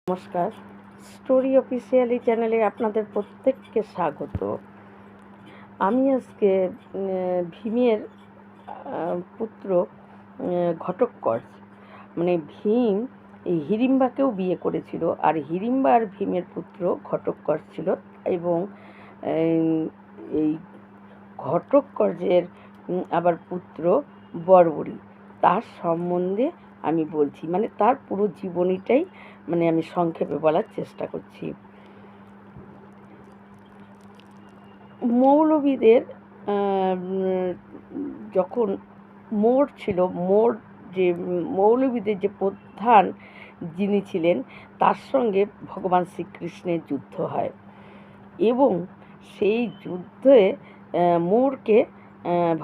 নমস্কার, story officially চ্যানেলে আপনাদের প্রত্যেককে স্বাগত। আমি আজকে ভীমের পুত্র ঘটোৎকচ, মানে ভীম এই হিড়িম্বাকেও বিয়ে করেছিল, আর হিড়িম্বা আর ভীমের পুত্র ঘটোৎকচ ছিল। এবং এই ঘটোৎকচের আবার পুত্র বর্বরী, তার সম্বন্ধে আমি বলছি, মানে তার পুরো জীবনীটাই আমি সংক্ষেপে বলার চেষ্টা করছি। মৌলবীদের যখন মোড় ছিল, যে মৌলবীদের যে প্রধান যিনি ছিলেন, তার সঙ্গে ভগবান শ্রীকৃষ্ণের যুদ্ধ হয় এবং সেই যুদ্ধে মোরকে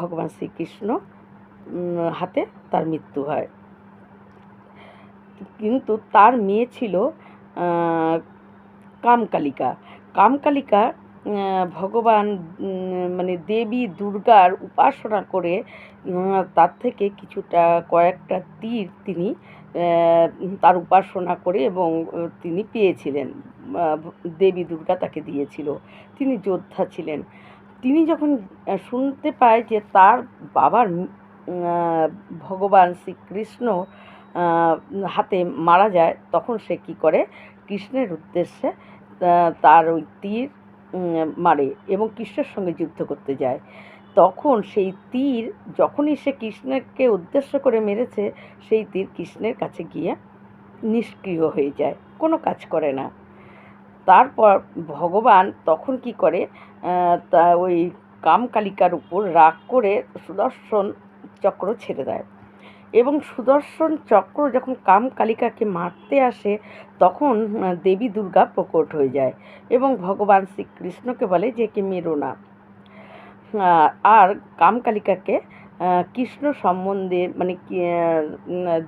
ভগবান শ্রীকৃষ্ণ হাতে তার মৃত্যু হয়। কিন্তু তার মেয়ে ছিল কামকালিকা। কামকালিকা ভগবান দেবী দুর্গার উপাসনা করে তার থেকে কয়েকটা তীর তিনি তার উপাসনা করে এবং তিনি পেয়েছিলেন, দেবী দুর্গা তাকে দিয়েছিল। তিনি যোদ্ধা ছিলেন। তিনি যখন শুনতে পায় যে তার বাবার ভগবান শ্রীকৃষ্ণ হাতে মারা যায়, তখন সে কী করে, কৃষ্ণের উদ্দেশ্যে তার ওই তীর মারে এবং কৃষ্ণের সঙ্গে যুদ্ধ করতে যায়। তখন সেই তীর যখনই সে কৃষ্ণকে উদ্দেশ্য করে মেরেছে, সেই তীর কৃষ্ণের কাছে গিয়ে নিষ্ক্রিয় হয়ে যায়, কোনো কাজ করে না। তারপর ভগবান তখন কি করে, তা ওই কামকালিকার উপর রাগ করে সুদর্শন চক্র ছেড়ে দেয় এবং সুদর্শন চক্র যখন কামকালিকাকে মারতে আসে, তখন দেবী দুর্গা প্রকট হয়ে যায় এবং ভগবান শ্রীকৃষ্ণকে বলে যে একে মেরো না। আর কামকালিকাকে কৃষ্ণ সম্বন্ধে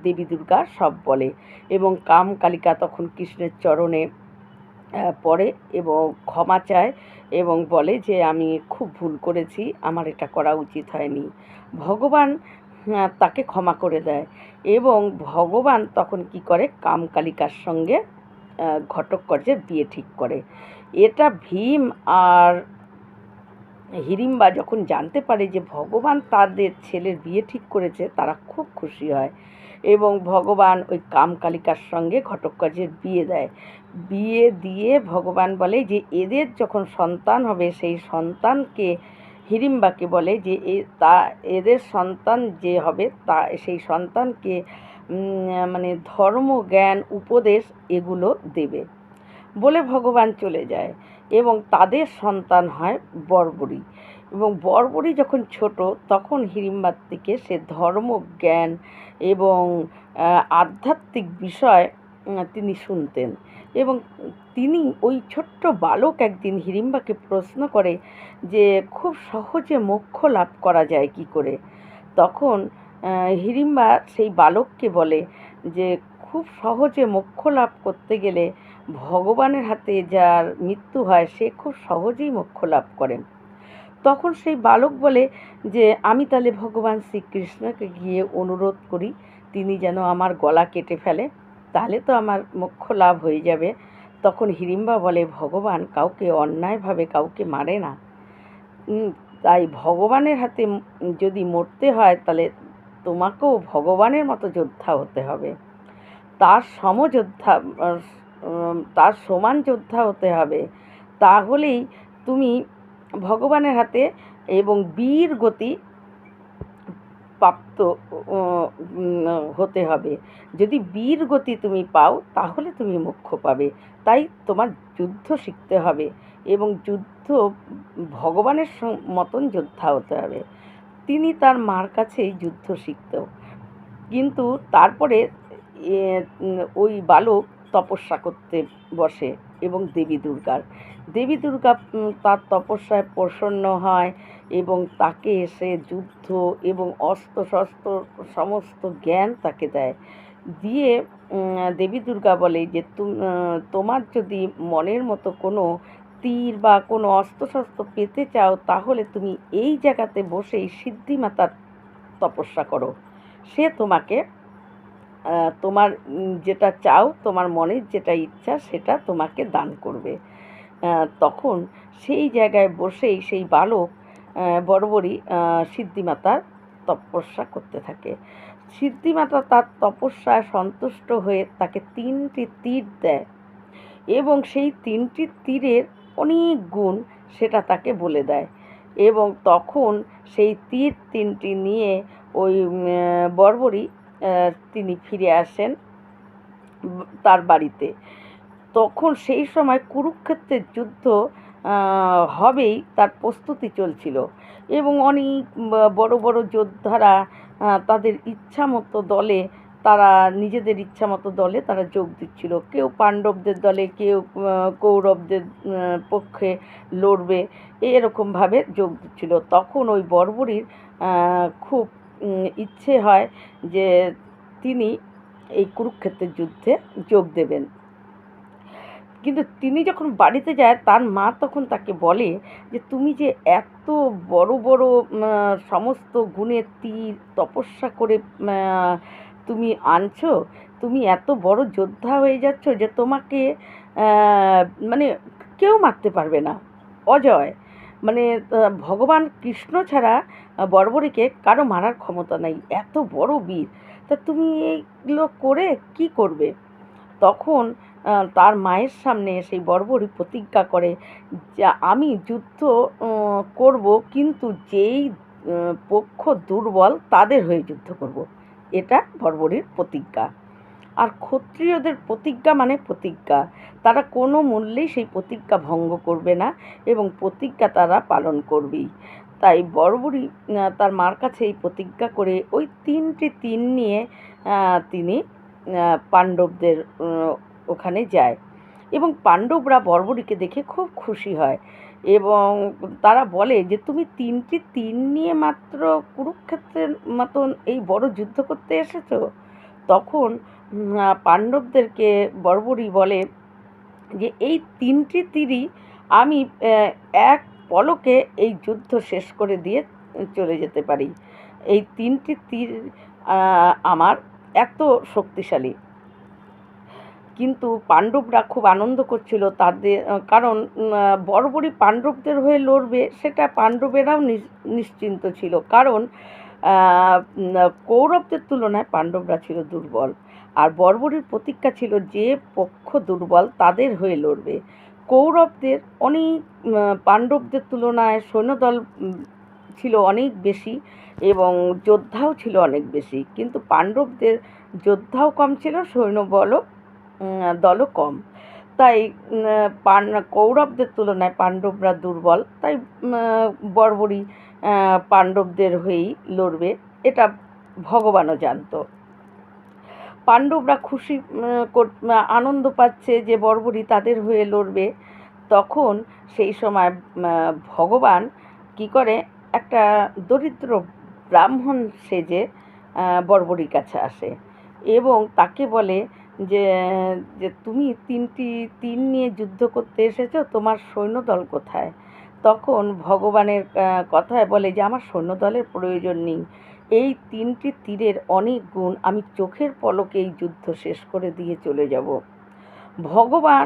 দেবী দুর্গা সব বলে এবং কামকালিকা তখন কৃষ্ণের চরণে পড়ে এবং ক্ষমা চায় এবং বলে যে আমি খুব ভুল করেছি, আমার এটা করা উচিত হয়নি। ভগবান তাকে ক্ষমা করে দেয় এবং ভগবান তখন কি করে, কামকালিকার সঙ্গে ঘটোৎকচের বিয়ে ঠিক করে। এটা ভীম আর হিড়িম্বা যখন জানতে পারে যে ভগবান তাদের ছেলের বিয়ে ঠিক করেছে, তারা খুব খুশি হয় এবং ভগবান ওই কামকালিকার সঙ্গে ঘটোৎকচের বিয়ে দেয়। বিয়ে দিয়ে ভগবান বলে যে এদের যখন সন্তান হবে, সেই সন্তানকে হিড়িম্বাকে বলে যে এদের সন্তান যে হবে সেই সন্তানকে ধর্ম, জ্ঞান, উপদেশ এগুলো দেবে বলে ভগবান চলে যায় এবং তাদের সন্তান হয় বর্বরী। এবং বর্বরী যখন ছোট, তখন হিড়িম্বার থেকে সে ধর্ম, জ্ঞান এবং আধ্যাত্মিক বিষয় তিনি শুনতেন এবং তিনি ওই ছোট্ট বালক একদিন হিড়িম্বাকে প্রশ্ন করে যে খুব সহজে মোক্ষ লাভ করা যায় কি করে। তখন হিড়িম্বা সেই বালককে বলে যে খুব সহজে মোক্ষ লাভ করতে গেলে ভগবানের হাতে যার মৃত্যু হয়, সে খুব সহজেই মোক্ষ লাভ করেন। তখন সেই বালক বলে যে আমি তাহলে ভগবান শ্রীকৃষ্ণকে গিয়ে অনুরোধ করি, তিনি যেন আমার গলা কেটে ফেলে, তাহলে তো আমার মোক্ষ লাভ হয়ে যাবে। তখন হিড়িম্বা বলে ভগবান কাউকে অন্যায়ভাবে কাউকে মারে না, তাই ভগবানের হাতে যদি মরতে হয় তাহলে তোমাকেও ভগবানের মতো যোদ্ধা হতে হবে, তার সমান যোদ্ধা হতে হবে, তাহলেই তুমি ভগবানের হাতে এবং বীর গতি প্রাপ্ত হতে হবে। যদি বীর গতি তুমি পাও তাহলে তুমি মোক্ষ পাবে, তাই তোমার যুদ্ধ শিখতে হবে এবং যুদ্ধ ভগবানের মতন যোদ্ধা হতে হবে। তিনি তার মার কাছেই যুদ্ধ শিখত, কিন্তু তারপরে ওই বালক তপস্যা করতে বসে এবং দেবী দুর্গা তার তপস্যায় প্রসন্ন হয় এবং তাকে এসে যুদ্ধ এবং অস্ত্র শস্ত্র সমস্ত জ্ঞান তাকে দেয়। দিয়ে দেবী দুর্গা বলে যে তোমার যদি মনের মতো কোনো তীর বা কোনো অস্ত্রশস্ত্র পেতে চাও, তাহলে তুমি এই জায়গাতে বসেই সিদ্ধিমাতার তপস্যা করো, সে তোমাকে তোমার যেটা চাও, তোমার মনের যেটা ইচ্ছা সেটা তোমাকে দান করবে। তখন সেই জায়গায় বসেই সেই বালক বড়বড়ি সিদ্ধিমাতার তপস্যা করতে থাকে। সিদ্ধিমাতা তার তপস্যায় সন্তুষ্ট হয়ে তাকে 3টি তীর দেয় এবং সেই 3টি তীরের অনেক গুণ সেটা তাকে বলে দেয় এবং তখন সেই তীর 3টি নিয়ে ওই বড়বড়ি তিনি ফিরে আসেন তার বাড়িতে। তখন সেই সময় কুরুক্ষেত্রের যুদ্ধ হবেই তার প্রস্তুতি চলছিল এবং অনেক বড় বড় যোদ্ধারা তাদের ইচ্ছামতো দলে তারা নিজেদের ইচ্ছামতো দলে তারা যোগ দিচ্ছিল। কেউ পাণ্ডবদের দলে, কেউ কৌরবদের পক্ষে লড়বে, এরকমভাবে যোগ দিচ্ছিল। তখন ওই বড়বড়ির খুব ইচ্ছে হয় যে তিনি এই কুরুক্ষেত্রের যুদ্ধে যোগ দেবেন। কিন্তু তিনি যখন বাড়িতে যায় তার মা তখন তাকে বলে যে তুমি যে এত বড় বড় সমস্ত গুণের তীর তপস্যা করে তুমি আনছো, তুমি এত বড় যোদ্ধা হয়ে যাচ্ছ যে তোমাকে মানে কেউ মারতে পারবে না, অজয়। মানে ভগবান কৃষ্ণ ছাড়া বড়বড়িকে কারো মারার ক্ষমতা নেই, এত বড় বীর, তা তুমি এইগুলো করে কি করবে? তখন তার মায়ের সামনে সেই বড়বড়ি প্রতিজ্ঞা করে যে আমি যুদ্ধ করব, কিন্তু যেই পক্ষ দুর্বল তাদের হয়ে যুদ্ধ করব। এটা বড়বড়ির প্রতিজ্ঞা। আর ক্ষত্রিয়দের প্রতিজ্ঞা মানে প্রতিজ্ঞা, তারা কোনো মূল্যেই সেই প্রতিজ্ঞা ভঙ্গ করবে না এবং প্রতিজ্ঞা তারা পালন করবেই। তাই বড়বড়ি তার মার কাছে এই প্রতিজ্ঞা করে ওই 3টি তীর নিয়ে তিনি পাণ্ডবদের ওখানে যায় এবং পাণ্ডবরা বড়বড়িকে দেখে খুব খুশি হয় এবং তারা বলে যে তুমি 3টি তীর নিয়ে মাত্র কুরুক্ষেত্রের মতন এই বড় যুদ্ধ করতে এসেছো? তখন পাণ্ডবদেরকে বড়বড়ি বলে যে এই 3টি তীরই আমি এক পলকে এই যুদ্ধ শেষ করে দিয়ে চলে যেতে পারি। এই 3টি তীর আমার এত শক্তিশালী। কিন্তু পাণ্ডবরা খুব আনন্দ করছিল তাদের, কারণ বড়বড়ি পাণ্ডবদের হয়ে লড়বে সেটা পাণ্ডবেরাও নিশ্চিন্ত ছিল, কারণ কৌরবদের তুলনায় পাণ্ডবরা ছিল দুর্বল আর বড়বড়ির প্রতিজ্ঞা ছিল যে পক্ষ দুর্বল তাদের হয়ে লড়বে। কৌরবদের অনেক পাণ্ডবদের তুলনায় সৈন্যদল ছিল অনেক বেশি এবং যোদ্ধাও ছিল অনেক বেশি, কিন্তু পাণ্ডবদের যোদ্ধাও কম ছিল, সৈন্যবলও দলও কম। তাই কৌরবদের তুলনায় পাণ্ডবরা দুর্বল, তাই বড়বড়ি পাণ্ডবদের হয়েই লড়বে, এটা ভগবানও জানত। পাণ্ডবরা খুশি আনন্দ পাচ্ছে যে বড়বড়ি তাদের হয়ে লড়বে। তখন সেই সময় ভগবান কি করে, একটা দরিদ্র ব্রাহ্মণ সেজে বড়বড়ির কাছে আসে এবং তাকে বলে যে যে তুমি 3টি তীর নিয়ে যুদ্ধ করতে এসেছো, তোমার সৈন্যদল কোথায়? তখন ভগবানের কথায় বলে যে আমার সৈন্যদলের প্রয়োজন নেই, এই 3টি তীরের অনেক গুণ, আমি চোখের পলকে এই যুদ্ধ শেষ করে দিয়ে চলে যাব। ভগবান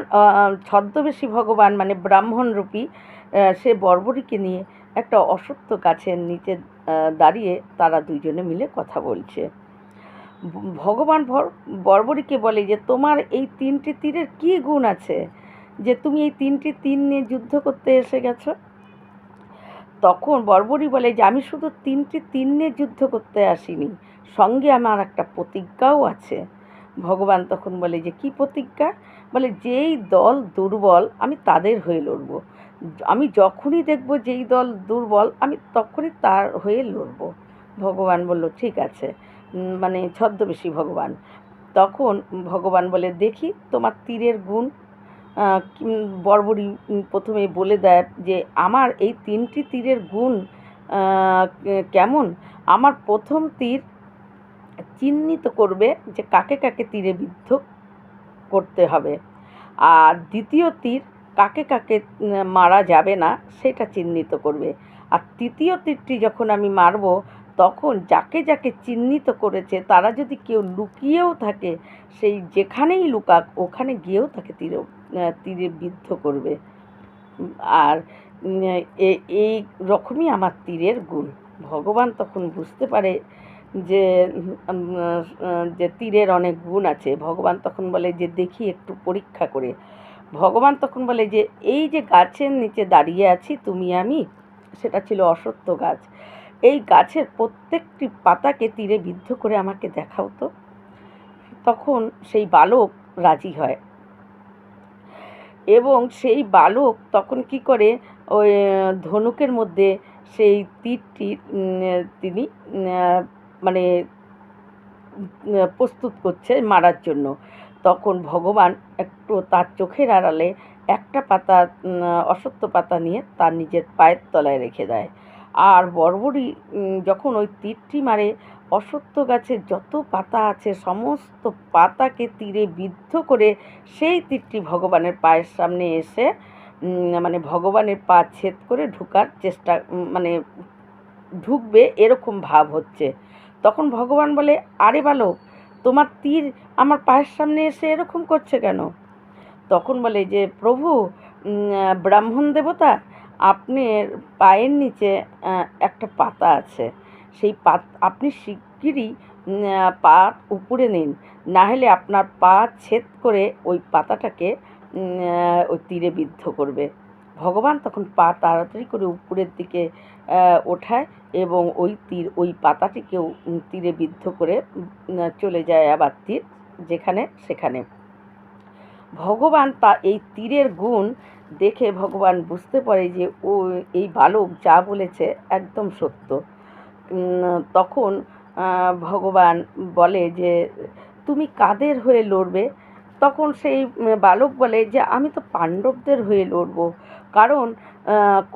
ছদ্মবেশী ভগবান মানে ব্রাহ্মণরূপী সে বড়বড়িকে নিয়ে একটা অশ্বত্থ গাছের নিচে দাঁড়িয়ে তারা দুইজনে মিলে কথা বলছে। ভগবান বড়বড়িকে বলে যে তোমার এই 3টি তীরের কী গুণ আছে যে তুমি এই 3টি তীর নিয়ে যুদ্ধ করতে এসে গেছো? তখন বড়বড়ি বলে যে আমি শুধু 3টি তীর নিয়ে যুদ্ধ করতে আসিনি, সঙ্গে আমার একটা প্রতিজ্ঞাও আছে। ভগবান তখন বলে যে কী প্রতিজ্ঞা? বলে যেই দল দুর্বল আমি তাদের হয়ে লড়ব, আমি যখনই দেখব যেই দল দুর্বল আমি তখনই তার হয়ে লড়ব। ভগবান বলল ঠিক আছে, মানে ছদ্মবেশী ভগবান। তখন ভগবান বলে দেখি তোমার তীরের গুণ। বড়বড়ি প্রথমে বলে দেয় যে আমার এই 3টি তীরের গুণ কেমন। আমার প্রথম তীর চিহ্নিত করবে যে কাকে কাকে তীরে বিদ্ধ করতে হবে, আর দ্বিতীয় তীর কাকে কাকে মারা যাবে না সেটা চিহ্নিত করবে, আর তৃতীয় তীরটি যখন আমি মারব তখন যাকে যাকে চিহ্নিত করেছে তারা যদি কেউ লুকিয়েও থাকে, সেই যেখানেই লুকাক ওখানে গিয়েও তাকে তীরে বিদ্ধ করবে। আর এই রকমই আমার তীরের গুণ। ভগবান তখন বুঝতে পারে যে যে তীরের অনেক গুণ আছে। ভগবান তখন বলে যে দেখি একটু পরীক্ষা করে। ভগবান তখন বলে যে এই যে গাছের নিচে দাঁড়িয়ে আছি তুমি আমি, সেটা ছিল অশ্বত্থ গাছ। এই গাছের প্রত্যেকটি পাতাকে তীরে বিদ্ধ করে আমাকে দেখাও তো। তখন সেই বালক রাজি হয় এবং সেই বালক তখন কি করে, ওই ধনুকের মধ্যে সেই তীরটি তিনি মানে প্রস্তুত করছে মারার জন্য। তখন ভগবান একটু তার চোখের আড়ালে একটা পাতা, অশ্বত্থ পাতা নিয়ে তার নিজের পায়ের তলায় রেখে দেয়। আর বর্বরী যখন ওই তীরটি মারে, অশ্বত্থ গাছের যত পাতা আছে সমস্ত পাতাকে তীরে বিদ্ধ করে সেই তীরটি ভগবানের পায়ের সামনে এসে মানে ভগবানের পা ছেদ করে ঢোকার চেষ্টা, মানে ঢুকবে এরকম ভাব হচ্ছে। তখন ভগবান বলে, আরে বালক, তোমার তীর আমার পায়ের সামনে এসে এরকম করছে কেন? তখন বলে যে প্রভু, ব্রাহ্মণ দেবতা, আপনার পায়ের নিচে একটা পাতা আছে, সেই আপনি শিগগিরই পা উপরে নিন, না হলে আপনার পা ছেদ করে ওই পাতাটাকে ওই তীরে বিদ্ধ করবে। ভগবান তখন পা তাড়াতাড়ি করে উপরের দিকে ওঠায় এবং ওই পাতাটিকেও তীরে বিদ্ধ করে চলে যায় আবার তীর যেখানে সেখানে। ভগবান এই তীরের গুণ দেখে ভগবান বুঝতে পারে যে এই বালক যা বলেছে একদম সত্য। তখন ভগবান বলে যে তুমি কাদের হয়ে লড়বে? তখন সেই বালক বলে যে আমি তো পাণ্ডবদের হয়ে লড়ব, কারণ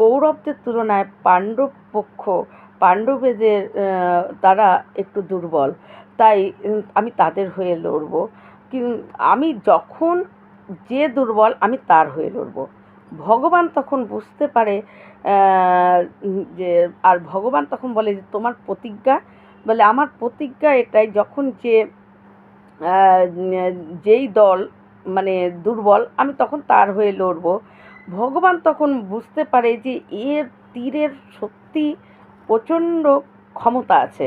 কৌরবদের তুলনায় পাণ্ডব পক্ষ, পাণ্ডবদের তারা একটু দুর্বল, তাই আমি তাদের হয়ে লড়ব। আমি যখন যে দুর্বল আমি তার হয়ে লড়ব। ভগবান তখন বুঝতে পারে যে, আর ভগবান তখন বলে যে তোমার প্রতিজ্ঞা? বলে আমার প্রতিজ্ঞা এটাই, যখন যেই দল মানে দুর্বল আমি তখন তার হয়ে লড়ব। ভগবান তখন বুঝতে পারে যে এর তীরের সত্যি প্রচণ্ড ক্ষমতা আছে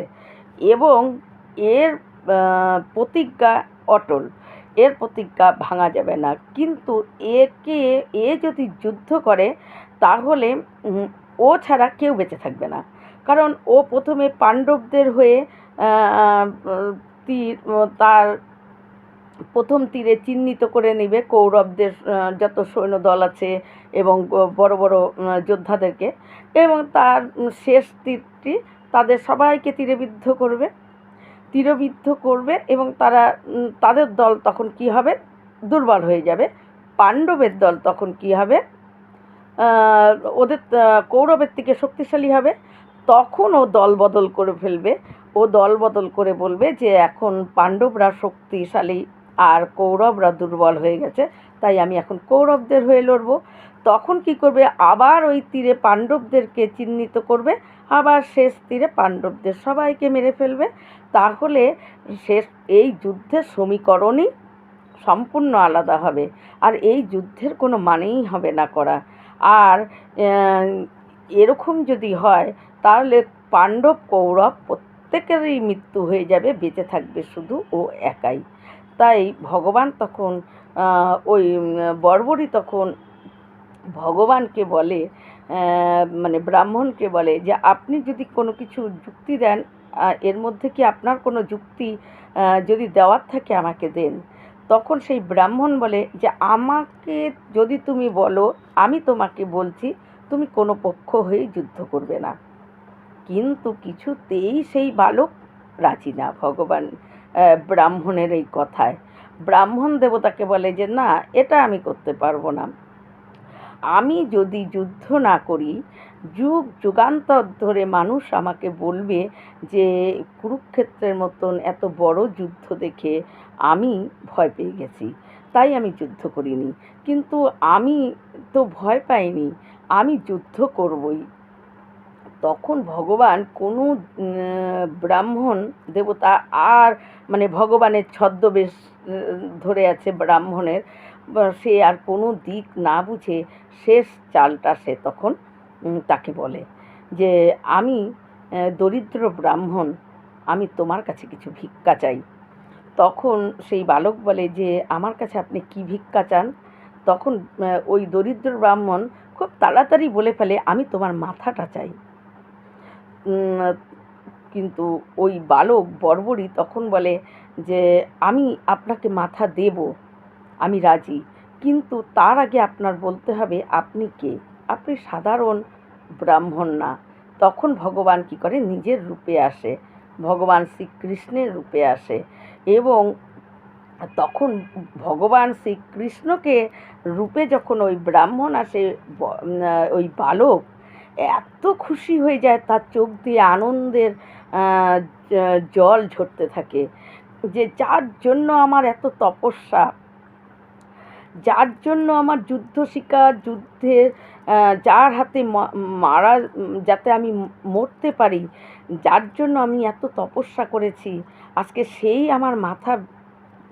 এবং এর প্রতিজ্ঞা অটল, এর প্রতিজ্ঞা ভাঙা যাবে না। কিন্তু এ যদি যুদ্ধ করে তাহলে ও ছাড়া কেউ বেঁচে থাকবে না, কারণ ও প্রথমে পাণ্ডবদের হয়ে তীর তার প্রথম তীরে চিহ্নিত করে নেবে কৌরবদের যত সৈন্যদল আছে এবং বড় বড় যোদ্ধাদেরকে, এবং তার শেষ তীরটি তাদের সবাইকে তীরবিদ্ধ করবে এবং তাদের দল তখন কি হবে, দুর্বল হয়ে যাবে। পাণ্ডবের দল তখন কি হবে, ওদের কৌরবের থেকে শক্তিশালী হবে। তখন ও দল বদল করে ফেলবে, ও দল বদল করে বলবে যে এখন পাণ্ডবরা শক্তিশালী আর কৌরবরা দুর্বল হয়ে গেছে, তাই আমি এখন কৌরবদের হয়ে লড়ব। তখন কি করবে, আবার ওই তীরে পাণ্ডবদেরকে চিহ্নিত করবে, আবার শেষ তীরে পাণ্ডবদের সবাইকে মেরে ফেলবে। তাহলে এই যুদ্ধের সমীকরণই সম্পূর্ণ আলাদা হবে, আর এই যুদ্ধের কোনো মানেই হবে না করা। আর এরকম যদি হয় তাহলে পাণ্ডব কৌরব প্রত্যেকেরই মৃত্যু হয়ে যাবে, বেঁচে থাকবে শুধু ও একাই। তাই ভগবান তখন ওই বর্বরী তখন ভগবানকে বলে, মানে ব্রাহ্মণকে বলে যে আপনি যদি কোনো কিছু যুক্তি দেন, এর মধ্যে কি আপনার কোনো যুক্তি যদি দেওয়ার থাকে আমাকে দেন। তখন সেই ব্রাহ্মণ বলে যে আমাকে যদি তুমি বলো, আমি তোমাকে বলছি তুমি কোনো পক্ষ হয়েই যুদ্ধ করবে না। কিন্তু কিছুতেই সেই বালক রাজি না ভগবান ব্রাহ্মণের এই কথায়। ব্রাহ্মণ দেবতাকে বলে যে না, এটা আমি করতে পারবো না। আমি যদি যুদ্ধ না করি, যুগ যুগান্তর ধরে মানুষ আমাকে বলবে যে কুরুক্ষেত্রের মতন এত বড় যুদ্ধ দেখে আমি ভয় পেয়ে গেছি, তাই আমি যুদ্ধ করিনি। কিন্তু আমি তো ভয় পাইনি, আমি যুদ্ধ করবই। তখন ভগবান কোনো ব্রাহ্মণ দেবতা আর মানে ভগবানের ছদ্মবেশ ধরে আছে ব্রাহ্মণের, সে আর কোনো দিক না বুঝে শেষ চালটা সে তখন তাকে বলে যে আমি দরিদ্র ব্রাহ্মণ, আমি তোমার কাছে কিছু ভিক্ষা চাই। তখন সেই বালক বলে যে আমার কাছে আপনি কি ভিক্ষা চান? তখন ওই দরিদ্র ব্রাহ্মণ খুব তাড়াতাড়ি বলে ফেলে আমি তোমার মাথাটা চাই। উম, কিন্তু ওই বালক বর্বরী তখন বলে যে আমি আপনাকে মাথা দেব, আমি রাজি, কিন্তু তার আগে আপনার বলতে হবে আপনি কে, আপনি সাধারণ ব্রাহ্মণ না। তখন ভগবান কী করে, নিজের রূপে আসে, ভগবান শ্রীকৃষ্ণের রূপে আসে। এবং তখন ভগবান শ্রীকৃষ্ণকে রূপে যখন ওই ব্রাহ্মণ আসে, ওই বালক এত খুশি হয়ে যায়, তার চোখ দিয়ে আনন্দের জল ঝরতে থাকে, যে যার জন্য আমার এত তপস্যা, যার জন্য আমার যুদ্ধ শিকার, যুদ্ধের যার হাতে মারা, যাতে আমি মরতে পারি, যার জন্য আমি এত তপস্যা করেছি, আজকে সেই আমার মাথা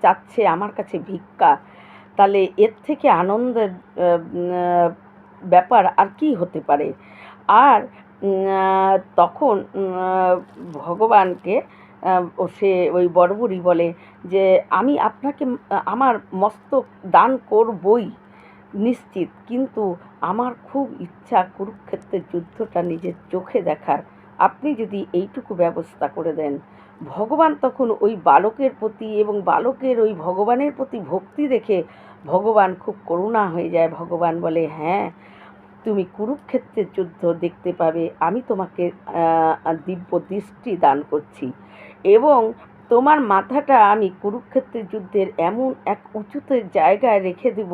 চাচ্ছে আমার কাছে ভিক্ষা। তাহলে এর থেকে আনন্দের ব্যাপার আর কি হতে পারে? আর তখন ভগবানকে সে ওই বর্বরী বলে যে আমি আপনাকে আমার মস্তক দান করবই নিশ্চিত, কিন্তু আমার খুব ইচ্ছা কুরুক্ষেত্রের যুদ্ধটা নিজের চোখে দেখার, আপনি যদি এইটুকু ব্যবস্থা করে দেন। ভগবান তখন ওই বালকের প্রতি এবং বালকের ওই ভগবানের প্রতি ভক্তি দেখে ভগবান খুব করুণা হয়ে যায়। ভগবান বলে হ্যাঁ, তুমি কুরুক্ষেত্রের যুদ্ধ দেখতে পাবে, আমি তোমাকে দিব্য দৃষ্টি দান করছি, এবং তোমার মাথাটা আমি কুরুক্ষেত্রের যুদ্ধের এমন এক উঁচুতে জায়গায় রেখে দেব,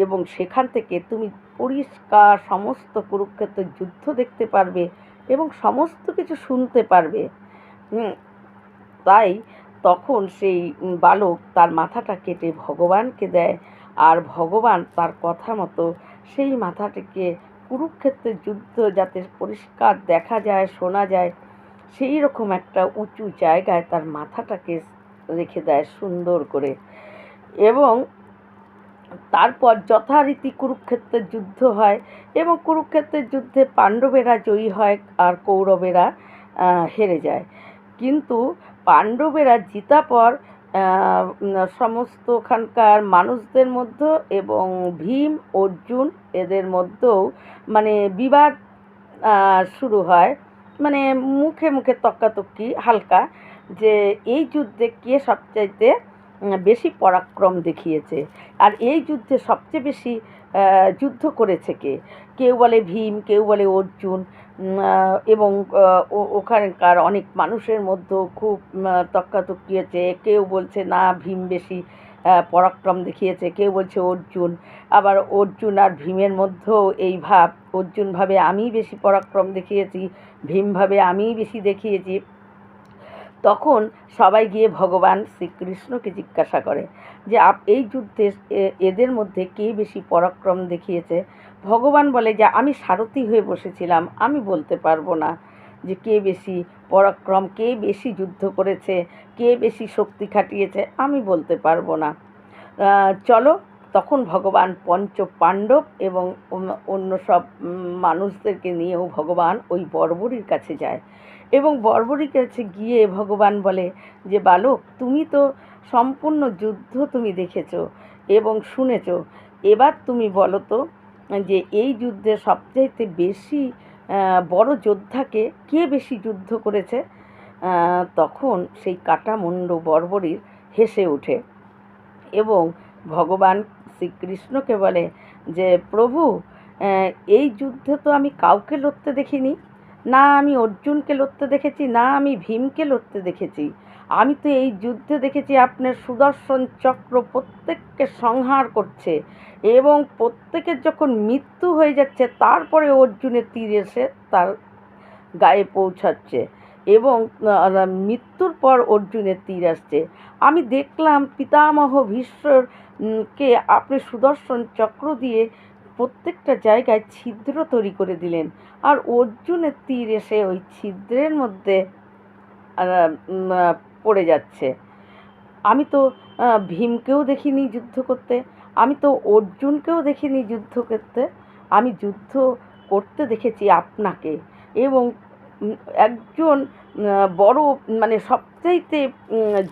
এবং সেখান থেকে তুমি পরিষ্কার সমস্ত কুরুক্ষেত্রের যুদ্ধ দেখতে পারবে এবং সমস্ত কিছু শুনতে পারবে। তাই তখন সেই বালক তার মাথাটা কেটে ভগবানকে দেয়, আর ভগবান তার কথা মতো সেই মাথাটিকে কুরুক্ষেত্রের যুদ্ধ যাতে পরিষ্কার দেখা যায়, শোনা যায়, সেই রকম একটা উঁচু জায়গায় তার মাথাটাকে রেখে দেয় সুন্দর করে। এবং তারপর যথারীতি কুরুক্ষেত্রের যুদ্ধ হয়, এবং কুরুক্ষেত্রের যুদ্ধে পাণ্ডবেরা জয়ী হয় আর কৌরবেরা হেরে যায়। কিন্তু পাণ্ডবেরা জিতা পর সমস্ত ওখানকার মানুষদের মধ্যে এবং ভীম, অর্জুন এদের মধ্যেও মানে বিবাদ শুরু হয়, মানে মুখে মুখে তর্কাতর্কি হালকা, যে এই যুদ্ধে কে সবচাইতে বেশি পরাক্রম দেখিয়েছে, আর এই যুদ্ধে সবচেয়ে বেশি যুদ্ধ করেছে কে। কেউ বলে ভীম, কেউ বলে অর্জুন, এবং ওখানকার অনেক মানুষের মধ্যেও খুব তর্কাতর্কি হয়েছে। কেউ বলছে না ভীম বেশি পরাক্রম দেখিয়েছে, কেউ বলছে অর্জুন, আবার অর্জুন আর ভীমের মধ্যেও এই ভাব, অর্জুন ভাবে আমি বেশি পরাক্রম দেখিয়েছি, ভীম ভাবে আমি বেশি দেখিয়েছি। তখন সবাই গিয়ে ভগবান শ্রীকৃষ্ণকে জিজ্ঞাসা করে যে এই যুদ্ধে এদের মধ্যে কে বেশি পরাক্রম দেখিয়েছে। ভগবান বলে যে আমি সারথি হয়ে বসেছিলাম, আমি বলতে পারবো না যে কে বেশি পরাক্রম, কে বেশি যুদ্ধ করেছে, কে বেশি শক্তি খাটিয়েছে, আমি বলতে পারবো না। চলো, তখন ভগবান পঞ্চ পাণ্ডব এবং অন্য সব মানুষদেরকে নিয়েও ভগবান ওই বর্বরীর কাছে যায়, এবং বর্বরীর কাছে গিয়ে ভগবান বলে যে বালক, তুমি তো সম্পূর্ণ যুদ্ধ তুমি দেখেছো এবং শুনেছো, এবার তুমি বলো তো যে এই যুদ্ধে সবচাইতে বেশি বড় যোদ্ধাকে কে বেশি যুদ্ধ করেছে। তখন সেই কাঁটামুণ্ড বর্বরীর হেসে ওঠে এবং ভগবান শ্রীকৃষ্ণকে বলে যে প্রভু, এই যুদ্ধে তো আমি কাউকে লড়তে দেখিনি, না আমি অর্জুনকে লড়তে দেখেছি, না আমি ভীমকে লড়তে দেখেছি, আমি তো এই যুদ্ধে দেখেছি আপনার সুদর্শন চক্র প্রত্যেককে সংহার করছে, এবং প্রত্যেকের যখন মৃত্যু হয়ে যাচ্ছে তারপরে অর্জুনের তীর এসে তার গায়ে পৌঁছাচ্ছে, এবং মৃত্যুর পর অর্জুনের তীর আসছে। আমি দেখলাম পিতামহ ভীষ্মকে আপনি সুদর্শন চক্র দিয়ে প্রত্যেকটা জায়গায় ছিদ্র তৈরি করে দিলেন, আর অর্জুনের তীর এসে ওই ছিদ্রের মধ্যে পড়ে যাচ্ছে। আমি তো ভীমকেও দেখিনি যুদ্ধ করতে, আমি তো অর্জুনকেও দেখিনি যুদ্ধ করতে, আমি যুদ্ধ করতে দেখেছি আপনাকে। এবং একজন বড় মানে সবচাইতে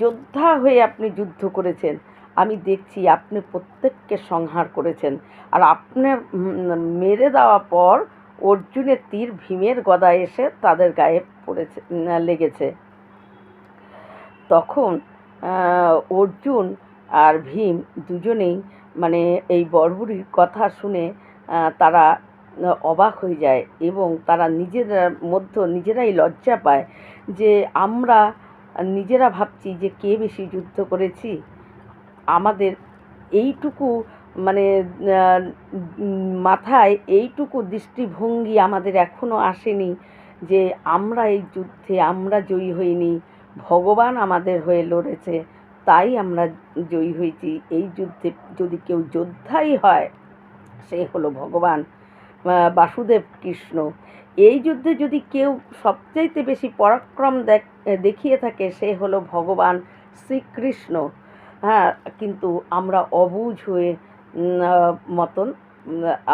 যোদ্ধা হয়ে আপনি যুদ্ধ করেছেন। আমি দেখছি আপনি প্রত্যেককে সংহার করেছেন, আর আপনার মেরে দেওয়া পর অর্জুনের তীর ভীমের গদায় এসে তাদের গায়ে পড়েছে, লেগেছে। তখন অর্জুন আর ভীম দুজনেই মানে এই বড়বুড়ির কথা শুনে তারা অবাক হয়ে যায়, এবং তারা নিজেরাই লজ্জা পায় যে আমরা নিজেরা ভাবছি যে কে বেশি যুদ্ধ করেছি। আমাদের এইটুকু মানে মাথায় এইটুকু দৃষ্টিভঙ্গি আমাদের এখনও আসেনি যে আমরা এই যুদ্ধে আমরা জয়ী হইনি, ভগবান আমাদের হয়ে লড়েছে, তাই আমরা জয়ী হয়েছি। এই যুদ্ধে যদি কেউ যোদ্ধাই হয় সে হলো ভগবান বাসুদেব কৃষ্ণ। এই যুদ্ধে যদি কেউ সবচাইতে বেশি পরাক্রম দেখিয়ে থাকে সে হলো ভগবান শ্রীকৃষ্ণ। হ্যাঁ, কিন্তু আমরা অবুঝ হয়ে মতন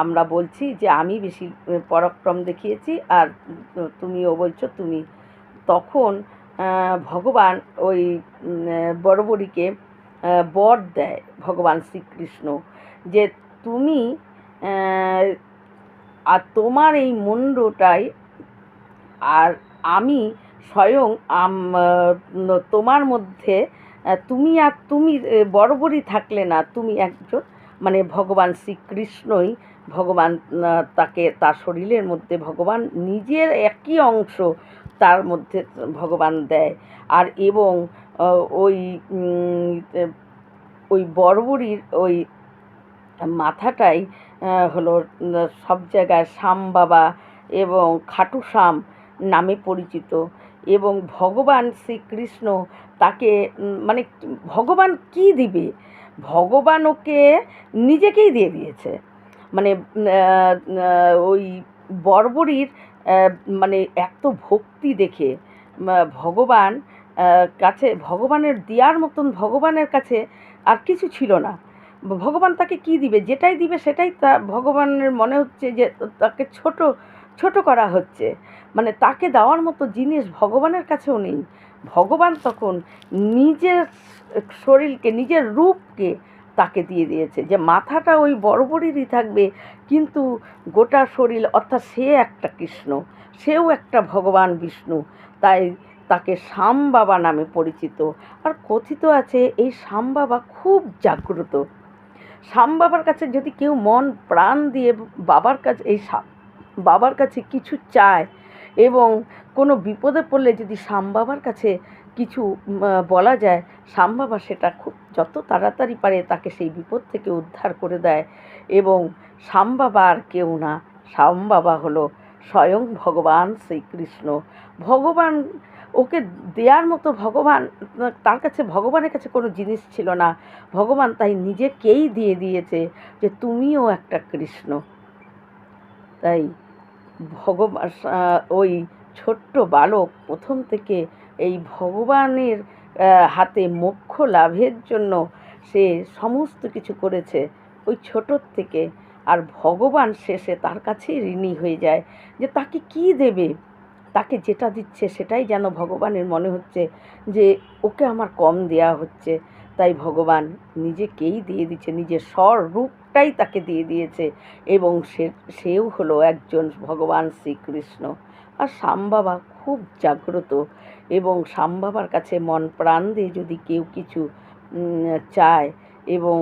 আমরা বলছি যে আমি বেশি পরাক্রম দেখিয়েছি আর তুমিও বলছো তুমি। তখন ভগবান ওই বড়বড়িকে বর দেয় ভগবান শ্রীকৃষ্ণ যে তুমি আর তোমার এই মুণ্ডটাই, আর আমি স্বয়ং তোমার মধ্যে তুমি বড়বড়ি থাকলে না, তুমি একজন মানে ভগবান শ্রীকৃষ্ণই ভগবান তাকে তার শরীরের মধ্যে ভগবান নিজের একই অংশ তার মধ্যে ভগবান দেয়। আর এবং ওই ওই বড়বড়ির ওই মাথাটাই হলো সব জায়গায় শ্যাম বাবা এবং খাটু শ্যাম নামে পরিচিত। এবং ভগবান শ্রীকৃষ্ণ তাকে মানে ভগবান কি দিবে, ভগবান ওকে নিজেকেই দিয়ে দিয়েছে। মানে ওই বড়বড়ির মানে এত ভক্তি দেখে ভগবান কাছে ভগবানের দেওয়ার মতন ভগবানের কাছে আর কিছু ছিল না। ভগবান তাকে কি দিবে, যেটাই দিবে সেটাই তা ভগবানের মনে হচ্ছে যে তাকে ছোট করা হচ্ছে, মানে তাকে দেওয়ার মতো জিনিস ভগবানের কাছেও নেই। ভগবান তখন নিজের শরীরকে নিজের রূপকে তাকে দিয়ে দিয়েছে, যে মাথাটা ওই বড়বড়িরই থাকবে কিন্তু গোটা শরীর অর্থাৎ সে একটা কৃষ্ণ, সেও একটা ভগবান বিষ্ণু, তাই তাকে শ্যাম বাবা নামে পরিচিত। আর কথিত আছে এই শ্যাম বাবা খুব জাগ্রত। শ্যাম বাবার কাছে যদি কেউ মন প্রাণ দিয়ে বাবার কাছে বাবার কাছে কিছু চায় এবং কোনো বিপদে পড়লে যদি শ্যাম বাবার কাছে কিছু বলা যায়, শ্যাম বাবা সেটা খুব যত তাড়াতাড়ি পারে তাকে সেই বিপদ থেকে উদ্ধার করে দেয়। এবং শ্যাম বাবা আর কেউ না, শ্যাম বাবা হলো স্বয়ং ভগবান শ্রীকৃষ্ণ। ভগবান ওকে দেওয়ার মতো ভগবান, তার কাছে ভগবানের কাছে কোনো জিনিস ছিল না, ভগবান তাই নিজেকেই দিয়ে দিয়েছে যে তুমিও একটা কৃষ্ণ। তাই ভগবান ওই ছোট্ট বালক প্রথম থেকে এই ভগবানের হাতে মোক্ষ লাভের জন্য সে সমস্ত কিছু করেছে ওই ছোটোর থেকে। আর ভগবান শেষে তার কাছেই ঋণী হয়ে যায় যে তাকে কি দেবে, তাকে যেটা দিচ্ছে সেটাই যেন ভগবানের মনে হচ্ছে যে ওকে আমার কম দেয়া হচ্ছে, তাই ভগবান নিজেকেই দিয়ে দিচ্ছে, নিজের স্বরূপটাই তাকে দিয়ে দিয়েছে। এবং সেও হলো একজন ভগবান শ্রীকৃষ্ণ। আর শ্যাম বাবা খুব জাগ্রত, এবং শ্যাম বাবার কাছে মন প্রাণ দিয়ে যদি কেউ কিছু চায় এবং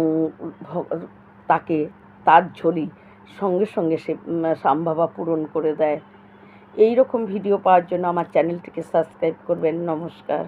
তাকে তার ঝোলি সঙ্গে সঙ্গে সে শ্যাম বাবা পূরণ করে দেয়। এই রকম ভিডিও পাওয়ার জন্য আমার চ্যানেলটিকে সাবস্ক্রাইব করবেন। নমস্কার।